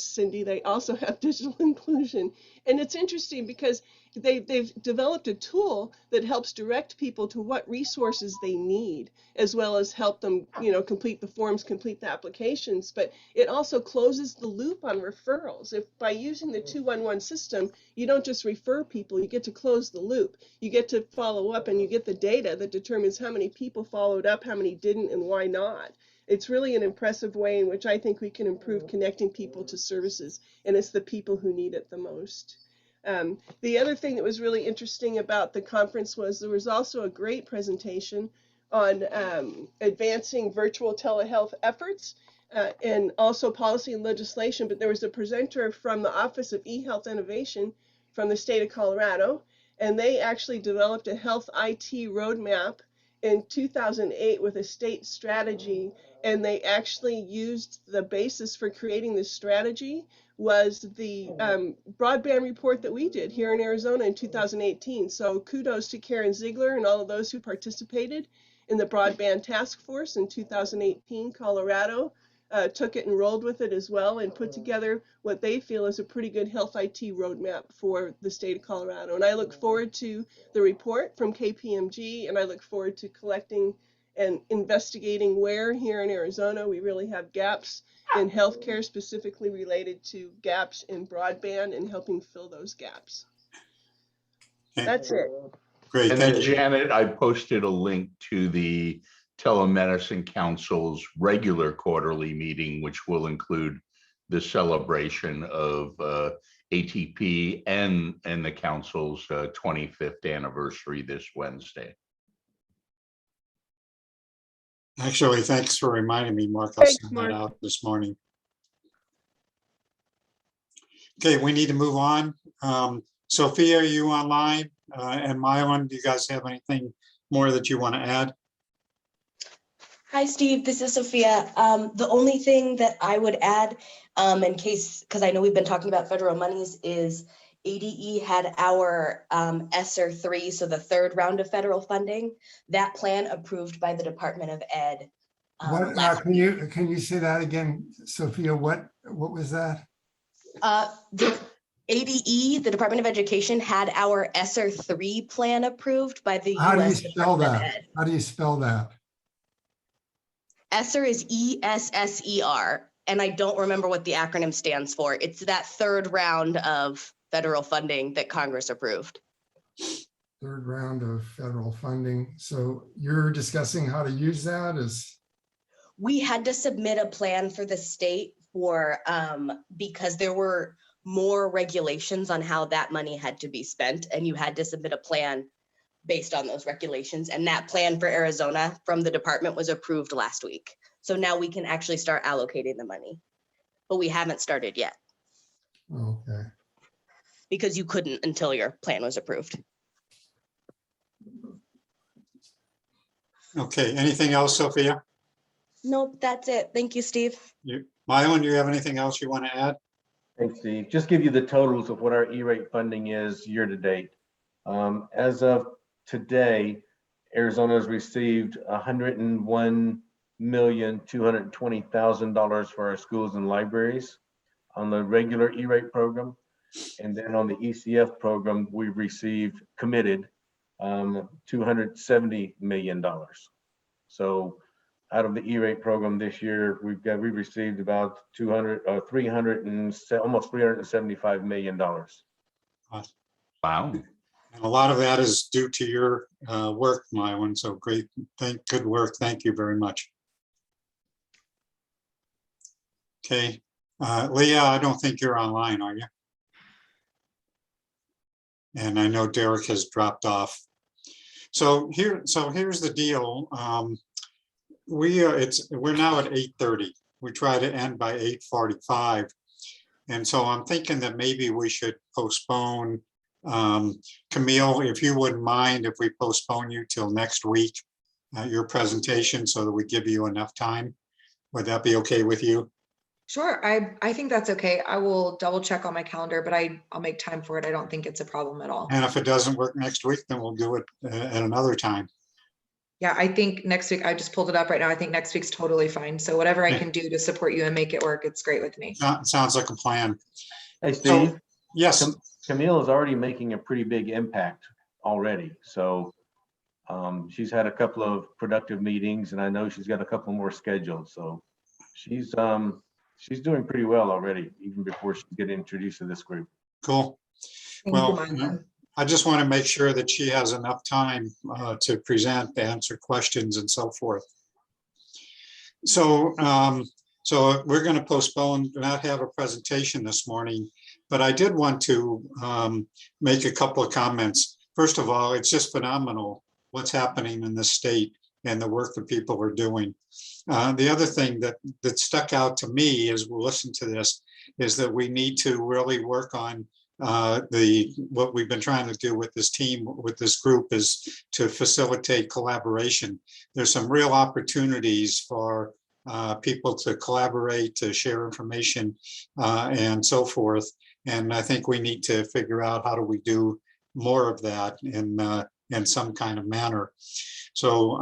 Cindy, they also have digital inclusion. And it's interesting because they've developed a tool that helps direct people to what resources they need, as well as help them, complete the forms, complete the applications. But it also closes the loop on referrals. If by using the 211 system, you don't just refer people, you get to close the loop. You get to follow up, and you get the data that determines how many people followed up, how many didn't, and why not. It's really an impressive way in which I think we can improve connecting people to services, and it's the people who need it the most. The other thing that was really interesting about the conference was there was also a great presentation on advancing virtual telehealth efforts and also policy and legislation. But there was a presenter from the Office of eHealth Innovation from the state of Colorado, and they actually developed a health IT roadmap in 2008 with a state strategy, and they actually used the basis for creating this strategy was the broadband report that we did here in Arizona in 2018. So kudos to Karen Ziegler and all of those who participated in the broadband task force in 2018. Colorado took it and rolled with it as well and put together what they feel is a pretty good health IT roadmap for the state of Colorado. And I look forward to the report from KPMG, and I look forward to collecting and investigating where here in Arizona we really have gaps in healthcare, specifically related to gaps in broadband, and helping fill those gaps. Okay. That's it. Great. And Thank then you. Janet, I posted a link to the Telemedicine Council's regular quarterly meeting, which will include the celebration of ATP and the council's 25th anniversary this Wednesday. Actually, thanks for reminding me, Mark. I'll Thanks, send Mark. that out this morning. Okay, we need to move on. Sophia, are you online? And Mylan, do you guys have anything more that you want to add? Hi, Steve. This is Sophia. The only thing that I would add, in case, because I know we've been talking about federal monies, is ADE had our ESSER 3, so the third round of federal funding, that plan approved by the Department of Ed. What, can you say that again, Sophia? What was that? The ADE, the Department of Education, had our ESSER 3 plan approved by the How do you US spell Department of that? Ed. How do you spell that? ESSER is ESSER, and I don't remember what the acronym stands for. It's that third round of federal funding that Congress approved. Third round of federal funding. So you're discussing how to use that as, We had to submit a plan for the state for, because there were more regulations on how that money had to be spent, and you had to submit a plan based on those regulations. And that plan for Arizona from the department was approved last week. So now we can actually start allocating the money, but we haven't started yet okay. because you couldn't until your plan was approved. Okay, anything else, Sophia? Nope, that's it. Thank you, Steve. Mylan, do you have anything else you want to add? Thanks, Steve. Just give you the totals of what our E-rate funding is year to date. As of today, Arizona has received $101,220,000 for our schools and libraries on the regular E-rate program. And then on the ECF program, we've received committed $270 million. So out of the E-rate program this year, we received about almost $375 million. Wow. And a lot of that is due to your work, Mylan. So great, good work. Thank you very much. Okay, Leah, I don't think you're online, are you? And I know Derek has dropped off. So here's the deal. We're now at 8:30. We try to end by 8:45. And so I'm thinking that maybe we should postpone, Camille, if you wouldn't mind if we postpone you till next week, your presentation, so that we give you enough time. Would that be okay with you? Sure, I think that's okay. I will double check on my calendar, but I'll make time for it. I don't think it's a problem at all. And if it doesn't work next week, then we'll do it at another time. Yeah, I think next week, I just pulled it up right now. I think next week's totally fine. So whatever I can do to support you and make it work, it's great with me. Sounds like a plan. Hey, Steve. Yes. Camille is already making a pretty big impact already. So she's had a couple of productive meetings, and I know she's got a couple more scheduled. So she's doing pretty well already, even before she get introduced to this group. Cool. Well, I just want to make sure that she has enough time to present, to answer questions and so forth. So, so we're going to postpone, not have a presentation this morning, but I did want to make a couple of comments. First of all, it's just phenomenal what's happening in this state and the work that people are doing. The other thing that stuck out to me as we listen to this is that we need to really work on what we've been trying to do with this team, with this group, is to facilitate collaboration. There's some real opportunities for people to collaborate, to share information and so forth. And I think we need to figure out how do we do more of that in some kind of manner. So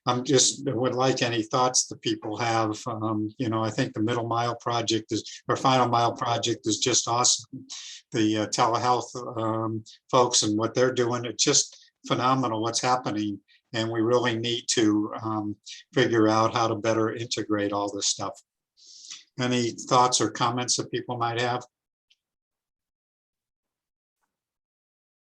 I'm just would like any thoughts that people have. You know, I think the Middle Mile project or Final Mile project is just awesome. The telehealth folks and what they're doing, it's just phenomenal what's happening. And we really need to figure out how to better integrate all this stuff. Any thoughts or comments that people might have?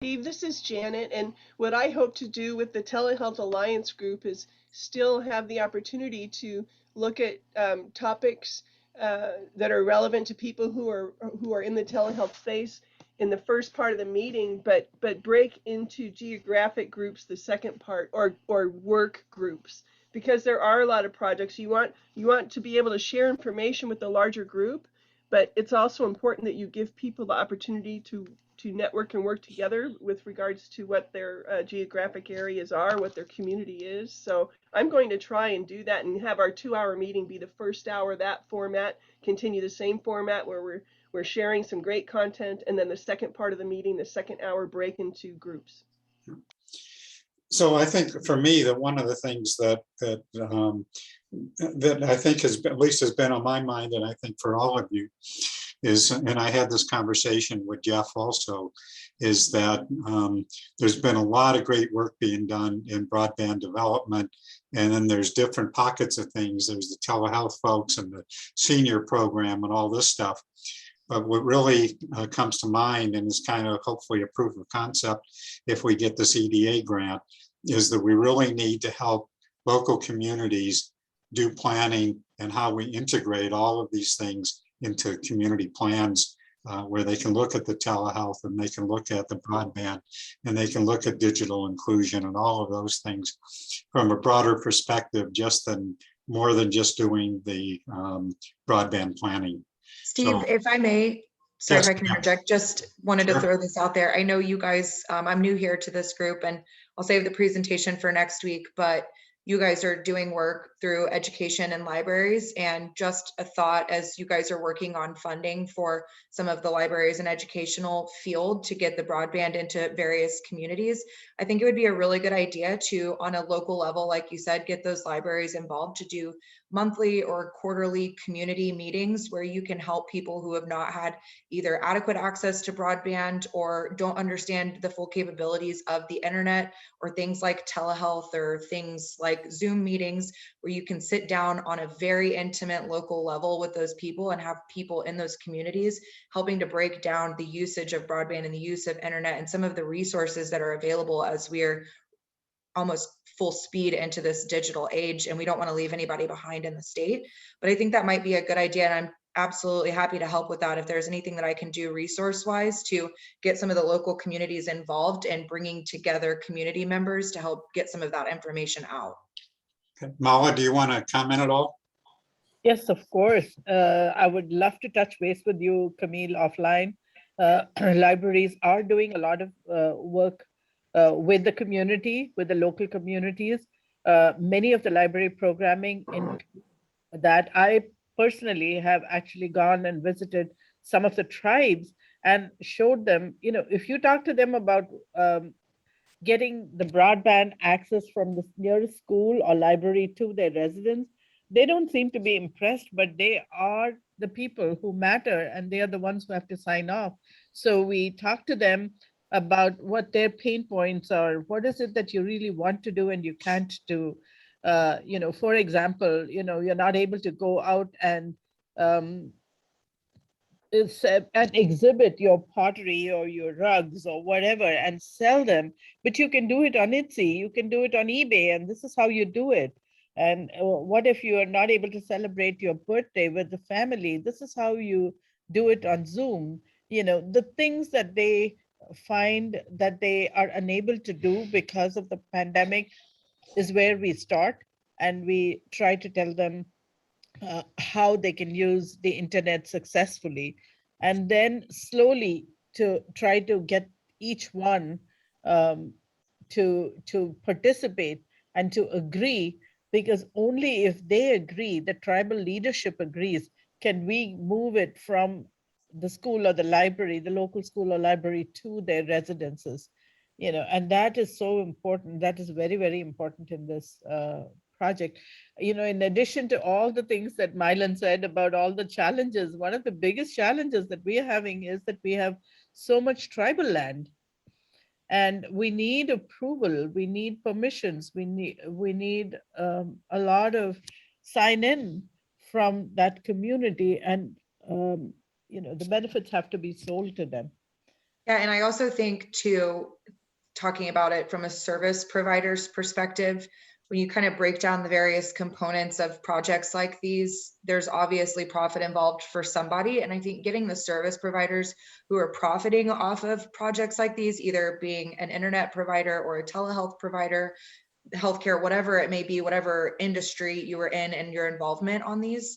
Steve, this is Janet, and what I hope to do with the Telehealth Alliance group is still have the opportunity to look at topics that are relevant to people who are in the telehealth space in the first part of the meeting, but break into geographic groups the second part, or work groups, because there are a lot of projects. You want to be able to share information with the larger group, but it's also important that you give people the opportunity to network and work together with regards to what their geographic areas are, what their community is. So I'm going to try and do that and have our 2-hour meeting be the first hour, that format, continue the same format where we're sharing some great content, and then the second part of the meeting, the second hour, break into groups. So I think for me, that one of the things that I think at least has been on my mind, and I think for all of you, is, and I had this conversation with Jeff also, is that there's been a lot of great work being done in broadband development. And then there's different pockets of things. There's the telehealth folks and the senior program and all this stuff. But what really comes to mind, and is kind of hopefully a proof of concept if we get this EDA grant, is that we really need to help local communities do planning and how we integrate all of these things into community plans, where they can look at the telehealth and they can look at the broadband and they can look at digital inclusion and all of those things from a broader perspective, more than just doing the broadband planning. Steve, So, if I may, sorry yes, if I can yeah. interject, just wanted to Sure. throw this out there. I know you guys, I'm new here to this group and I'll save the presentation for next week, but you guys are doing work through education and libraries, and just a thought as you guys are working on funding for some of the libraries and educational field to get the broadband into various communities. I think it would be a really good idea to, on a local level, like you said, get those libraries involved to do monthly or quarterly community meetings where you can help people who have not had either adequate access to broadband or don't understand the full capabilities of the internet, or things like telehealth or things like Zoom meetings, where you can sit down on a very intimate local level with those people and have people in those communities helping to break down the usage of broadband and the use of internet and some of the resources that are available as we're almost full speed into this digital age, and we don't want to leave anybody behind in the state. But I think that might be a good idea, and I'm absolutely happy to help with that if there's anything that I can do resource wise to get some of the local communities involved and bringing together community members to help get some of that information out. Okay. Mala, do you want to comment at all? Yes, of course. I would love to touch base with you, Camille, offline. Libraries are doing a lot of work with the community, with the local communities. Many of the library programming in that I personally have actually gone and visited some of the tribes and showed them, if you talk to them about getting the broadband access from the nearest school or library to their residents, they don't seem to be impressed, but they are the people who matter and they are the ones who have to sign off. So we talk to them about what their pain points are. What is it that you really want to do and you can't do? For example, you're not able to go out and exhibit your pottery or your rugs or whatever and sell them, but you can do it on Etsy, you can do it on eBay, and this is how you do it. And what if you are not able to celebrate your birthday with the family? This is how you do it on Zoom. The things that they find that they are unable to do because of the pandemic is where we start, and we try to tell them how they can use the internet successfully, and then slowly to try to get each one to participate and to agree, because only if they agree, the tribal leadership agrees, can we move it from the school or the library, the local school or library, to their residences. And that is so important. That is very, very important in this project. In addition to all the things that Mylan said about all the challenges, one of the biggest challenges that we are having is that we have so much tribal land, and we need approval, we need permissions, we need a lot of sign in from that community, and the benefits have to be sold to them. Yeah, and I also think too, talking about it from a service provider's perspective, when you kind of break down the various components of projects like these, there's obviously profit involved for somebody. And I think getting the service providers who are profiting off of projects like these, either being an internet provider or a telehealth provider, healthcare, whatever it may be, whatever industry you were in and your involvement on these,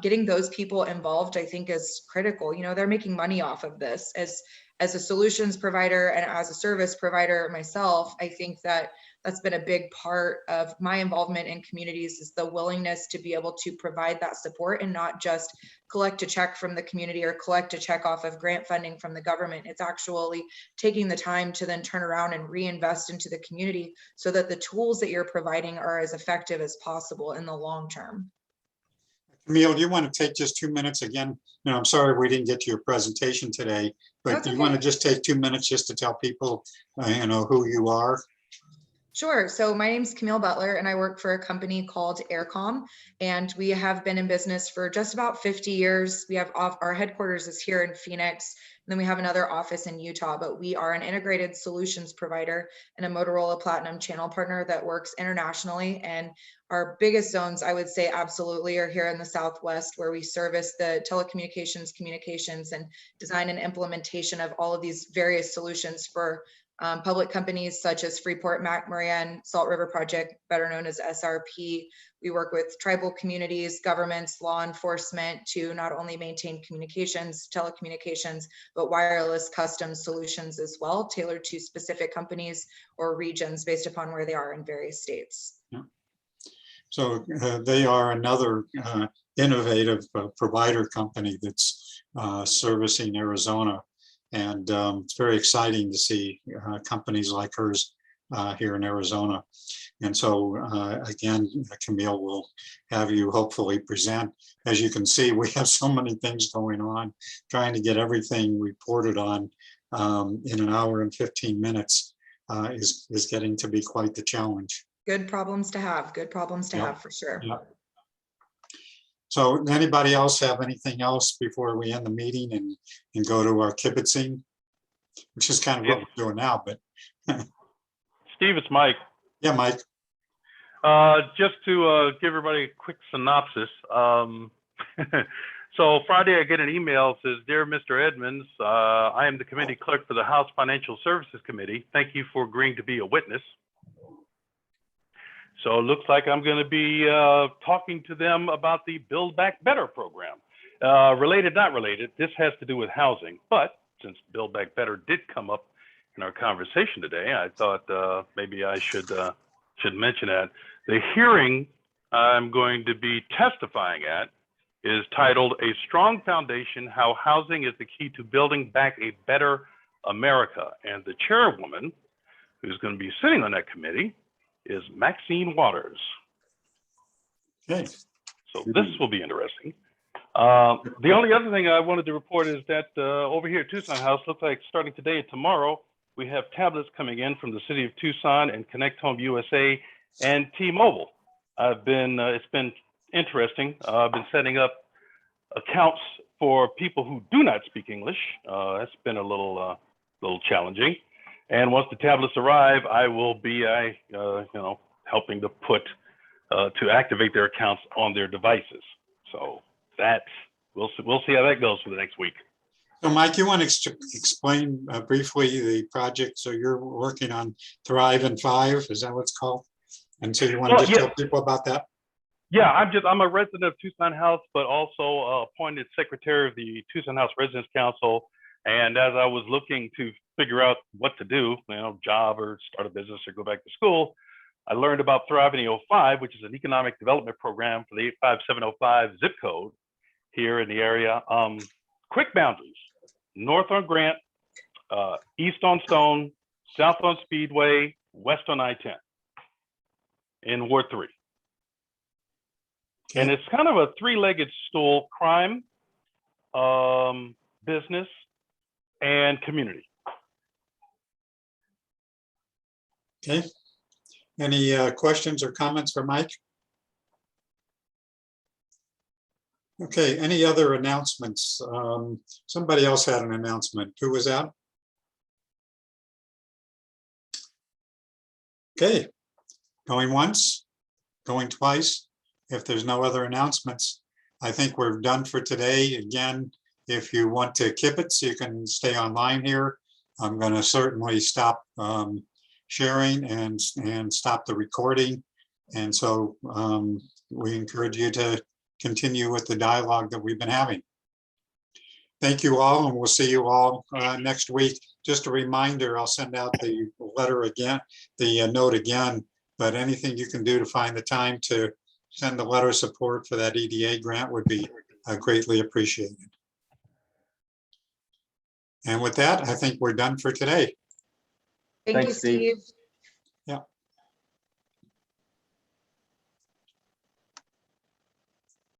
getting those people involved, I think is critical. They're making money off of this. As a solutions provider and as a service provider myself, I think that that's been a big part of my involvement in communities, is the willingness to be able to provide that support and not just collect a check from the community or collect a check off of grant funding from the government. It's actually taking the time to then turn around and reinvest into the community so that the tools that you're providing are as effective as possible in the long term. Camille, do you want to take just 2 minutes again? No, I'm sorry we didn't get to your presentation today, but That's do you want to okay. just take 2 minutes just to tell people, who you are? Sure. So my name's Camille Butler and I work for a company called Aircom, and we have been in business for just about 50 years. We have our headquarters is here in Phoenix, and then we have another office in Utah, but we are an integrated solutions provider and a Motorola Platinum channel partner that works internationally. And our biggest zones, I would say absolutely, are here in the Southwest, where we service the telecommunications, communications, and design and implementation of all of these various solutions for public companies such as Freeport McMoRan, Salt River Project, better known as SRP. We work with tribal communities, governments, law enforcement to not only maintain communications, telecommunications, but wireless custom solutions as well, tailored to specific companies or regions based upon where they are in various states. Yeah. So they are another innovative provider company that's servicing Arizona. And it's very exciting to see companies like hers here in Arizona. And so again, Camille will have you hopefully present. As you can see, we have so many things going on, trying to get everything reported on in an hour and 15 minutes is getting to be quite the challenge. Good problems to have, good problems to Yep. have for sure. Yep. So anybody else have anything else before we end the meeting and go to our kibitzing, which is kind of what we're doing now, but. Steve, it's Mike. Yeah, Mike. Just to give everybody a quick synopsis. So Friday I get an email, says, "Dear Mr. Edmonds, I am the committee clerk for the House Financial Services Committee. Thank you for agreeing to be a witness." So it looks like I'm going to be talking to them about the Build Back Better program. Related, not related, this has to do with housing. But since Build Back Better did come up in our conversation today, I thought maybe I should mention that. The hearing I'm going to be testifying at is titled "A Strong Foundation, How Housing is the Key to Building Back a Better America." And the chairwoman who's going to be sitting on that committee is Maxine Waters. Okay. So this will be interesting. The only other thing I wanted to report is that over here at Tucson House, looks like starting today and tomorrow, we have tablets coming in from the city of Tucson and Connect Home USA and T-Mobile. It's been interesting. I've been setting up accounts for people who do not speak English. That's been a little challenging. And once the tablets arrive, I will be, helping to to activate their accounts on their devices. So we'll see how that goes for the next week. So Mike, you want to explain briefly the project? So you're working on Thrive in 5, is that what it's called? And so you want to just tell people about that? Yeah, I'm a resident of Tucson House, but also appointed secretary of the Tucson House Residents Council. And as I was looking to figure out what to do, job or start a business or go back to school, I learned about Thrive in 05, which is an economic development program for the 85705 zip code here in the area. Quick boundaries: north on Grant, east on Stone, south on Speedway, west on I-10 in Ward 3. Okay. And it's kind of a three-legged stool: crime, business, and community. Okay. Any questions or comments for Mike? Okay, any other announcements? Somebody else had an announcement. Who was that? Okay, going once, going twice. If there's no other announcements, I think we're done for today. Again, if you want to kibitz, you can stay online here. I'm going to certainly stop sharing and stop the recording. And so we encourage you to continue with the dialogue that we've been having. Thank you all, and we'll see you all next week. Just a reminder, I'll send out the letter again, the note again, but anything you can do to find the time to send the letter of support for that EDA grant would be greatly appreciated. And with that, I think we're done for today. Thank you, Steve.